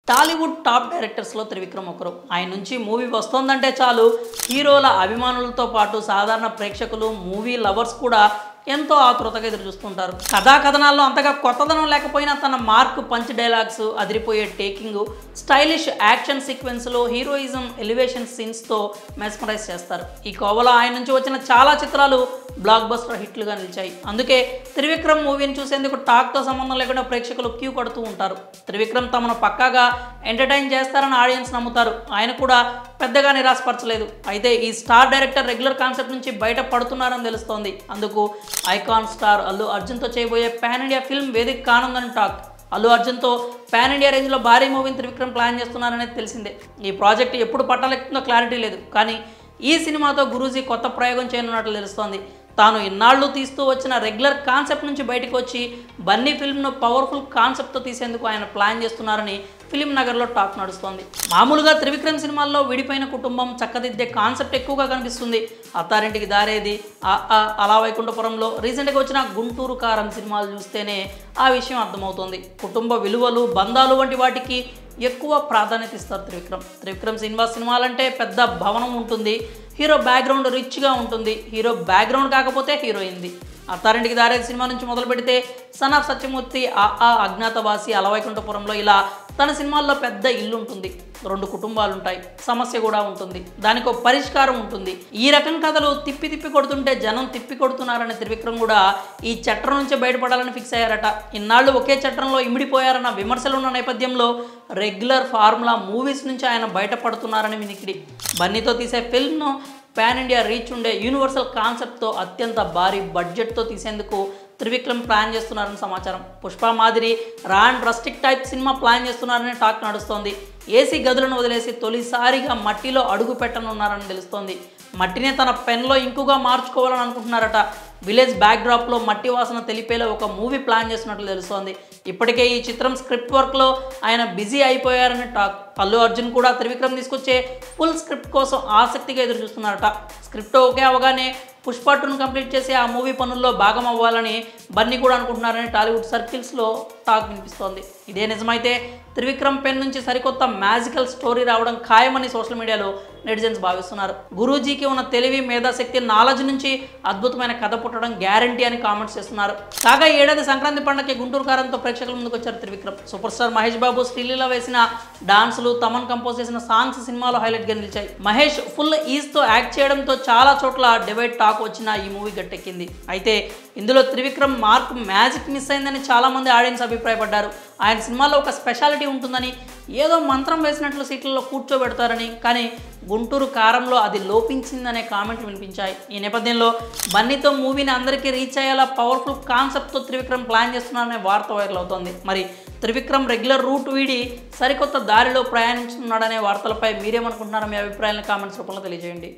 Tollywood top డైరెక్టర్స్లో త్రివిక్రమ్ ఒకరు. ఆయన నుంచి మూవీ వస్తోందంటే చాలు హీరోల అభిమానులతో పాటు సాధారణ ప్రేక్షకులు, మూవీ లవర్స్ కూడా ఎంతో ఆతృతగా ఎదురు చూస్తుంటారు. కథా కథనాల్లో అంతగా కొత్తదనం లేకపోయినా తన మార్క్, పంచ్ డైలాగ్స్, అదిరిపోయే టేకింగ్, స్టైలిష్ యాక్షన్ సీక్వెన్స్లో హీరోయిజం, ఎలివేషన్ సీన్స్తో మెస్మరైజ్ చేస్తారు. ఈ కోవలో ఆయన నుంచి వచ్చిన చాలా చిత్రాలు బ్లాక్ బస్టర్ హిట్లుగా నిలిచాయి. అందుకే త్రివిక్రమ్ మూవీని చూసేందుకు టాక్తో సంబంధం లేకుండా ప్రేక్షకులు క్యూ కడుతూ ఉంటారు. త్రివిక్రమ్ తమను పక్కాగా ఎంటర్టైన్ చేస్తారని ఆడియన్స్ నమ్ముతారు. ఆయన కూడా పెద్దగా నిరాశపరచలేదు. అయితే ఈ స్టార్ డైరెక్టర్ రెగ్యులర్ కాన్సెప్ట్ నుంచి బయట పడుతున్నారని తెలుస్తోంది. అందుకు ఐకాన్ స్టార్ అల్లు అర్జున్తో చేయబోయే పాన్ ఇండియా ఫిల్మ్ వేదిక కానుందని టాక్. అల్లు అర్జున్తో పాన్ ఇండియా రేంజ్లో భారీ మూవీని త్రివిక్రమ్ ప్లాన్ చేస్తున్నారనేది తెలిసిందే. ఈ ప్రాజెక్ట్ ఎప్పుడు పట్టాలెక్కుతుందో క్లారిటీ లేదు. కానీ ఈ సినిమాతో గురూజీ కొత్త ప్రయోగం చేయనున్నట్లు తెలుస్తోంది. తాను ఇన్నాళ్ళు తీస్తూ వచ్చిన రెగ్యులర్ కాన్సెప్ట్ నుంచి బయటకు వచ్చి బన్నీ ఫిల్మ్ను పవర్ఫుల్ కాన్సెప్ట్తో తీసేందుకు ఆయన ప్లాన్ చేస్తున్నారని ఫిలిం నగర్లో టాక్ నడుస్తోంది. మామూలుగా త్రివిక్రమ్ సినిమాల్లో విడిపోయిన కుటుంబం చక్కదిద్దే కాన్సెప్ట్ ఎక్కువగా కనిపిస్తుంది. అత్తారింటికి దారేది, అలా వైకుంఠపురంలో, రీసెంట్గా వచ్చిన గుంటూరు కారం సినిమాలు చూస్తేనే ఆ విషయం అర్థమవుతుంది. కుటుంబ విలువలు, బంధాలు వంటి వాటికి ఎక్కువ ప్రాధాన్యత ఇస్తారు త్రివిక్రమ్ సినిమాలంటే పెద్ద భవనం ఉంటుంది, హీరో బ్యాక్గ్రౌండ్ రిచ్గా ఉంటుంది, హీరో బ్యాక్గ్రౌండ్ కాకపోతే హీరోయిన్ది. అత్తారింటికి దారేది సినిమా నుంచి మొదలు పెడితే సన్ ఆఫ్ సత్యమూర్తి, అజ్ఞాతవాసి, అలవైకుంఠపురంలో ఇలా తన సినిమాల్లో పెద్ద ఇల్లు ఉంటుంది, 2 కుటుంబాలు ఉంటాయి, సమస్య కూడా ఉంటుంది, దానికో పరిష్కారం ఉంటుంది. ఈ రకం కథలు తిప్పి కొడుతుంటే జనం తిప్పి కొడుతున్నారని త్రివిక్రమ్ కూడా ఈ చట్రం నుంచే బయటపడాలని ఫిక్స్ అయ్యారట. ఇన్నాళ్ళు ఒకే చట్రంలో ఇమిడిపోయారన్న విమర్శలున్న నేపథ్యంలో రెగ్యులర్ ఫార్ములా మూవీస్ నుంచి ఆయన బయటపడుతున్నారని వినికిడి. బన్నీతో తీసే ఫిల్మ్ను పాన్ ఇండియా రీచ్ ఉండే యూనివర్సల్ కాన్సెప్ట్తో అత్యంత భారీ బడ్జెట్తో తీసేందుకు త్రివిక్రమ్ ప్లాన్ చేస్తున్నారని సమాచారం. పుష్ప మాదిరి రా and rustic type cinema plan చేస్తున్నారని టాక్ నడుస్తోంది. ఏసీ గదులను వదిలేసి తొలిసారిగా మట్టిలో అడుగు పెట్టనున్నారని తెలుస్తోంది. మట్టినే తన పెన్లో ఇంకుగా మార్చుకోవాలని అనుకుంటున్నారట. విలేజ్ బ్యాక్డ్రాప్లో మట్టి వాసన తెలిపేలా ఒక మూవీ ప్లాన్ చేస్తున్నట్లు తెలుస్తోంది. ఇప్పటికే ఈ చిత్రం స్క్రిప్ట్ వర్క్లో ఆయన బిజీ అయిపోయారని టాక్. అల్లు అర్జున్ కూడా త్రివిక్రమ్ తీసుకొచ్చే ఫుల్ స్క్రిప్ట్ కోసం ఆసక్తిగా ఎదురు చూస్తున్నారట. స్క్రిప్ట్ ఓకే అవగానే పుష్ప 2ను కంప్లీట్ చేసి ఆ మూవీ పనుల్లో భాగం అవ్వాలని బన్నీ కూడా అనుకుంటున్నారని టాలీవుడ్ సర్కిల్స్లో టాక్ వినిపిస్తోంది. ఇదే నిజమైతే త్రివిక్రమ్ పెన్ నుంచి సరికొత్త మ్యాజికల్ స్టోరీ రావడం ఖాయమని సోషల్ మీడియాలో నెటిజన్స్ భావిస్తున్నారు. గురూజీకి ఉన్న తెలివి, మేధాశక్తి, నాలెడ్జ్ నుంచి అద్భుతమైన కథ పుట్టడం గ్యారంటీ అని కామెంట్స్ చేస్తున్నారు. కాగా ఏడాది సంక్రాంతి పండుగకి గుంటూరు కారంతో ప్రేక్షకుల ముందుకు వచ్చారు త్రివిక్రమ్. సూపర్ స్టార్ మహేష్ బాబు, శ్రీలీల వేసిన డాన్సులు, తమన్ కంపోజ్ చేసిన సాంగ్స్ సినిమాలో హైలైట్గా నిలిచాయి. మహేష్ ఫుల్ ఈజ్తో యాక్ట్ చేయడంతో చాలా చోట్ల డివైడ్ టాక్ వచ్చిన ఈ మూవీ గట్టెక్కింది. అయితే ఇందులో త్రివిక్రమ్ మార్క్ మ్యాజిక్ మిస్ అయిందని చాలామంది ఆడియన్స్ అభిప్రాయపడ్డారు. ఆయన సినిమాలో ఒక స్పెషాలిటీ ఉంటుందని, ఏదో మంత్రం వేసినట్లు సీట్లలో కూర్చోబెడతారని, కానీ గుంటూరు కారంలో అది లోపించిందనే కామెంట్లు వినిపించాయి. ఈ నేపథ్యంలో బన్నీతో మూవీని అందరికీ రీచ్ అయ్యేలా పవర్ఫుల్ కాన్సెప్ట్తో త్రివిక్రమ్ ప్లాన్ చేస్తున్నారనే వార్త వైరల్ అవుతోంది. మరి త్రివిక్రమ్ రెగ్యులర్ రూట్ వీడి సరికొత్త దారిలో ప్రయాణించుతున్నాడనే వార్తలపై మీరేమనుకుంటున్నారో మీ అభిప్రాయాలను కామెంట్స్ రూపంలో తెలియజేయండి.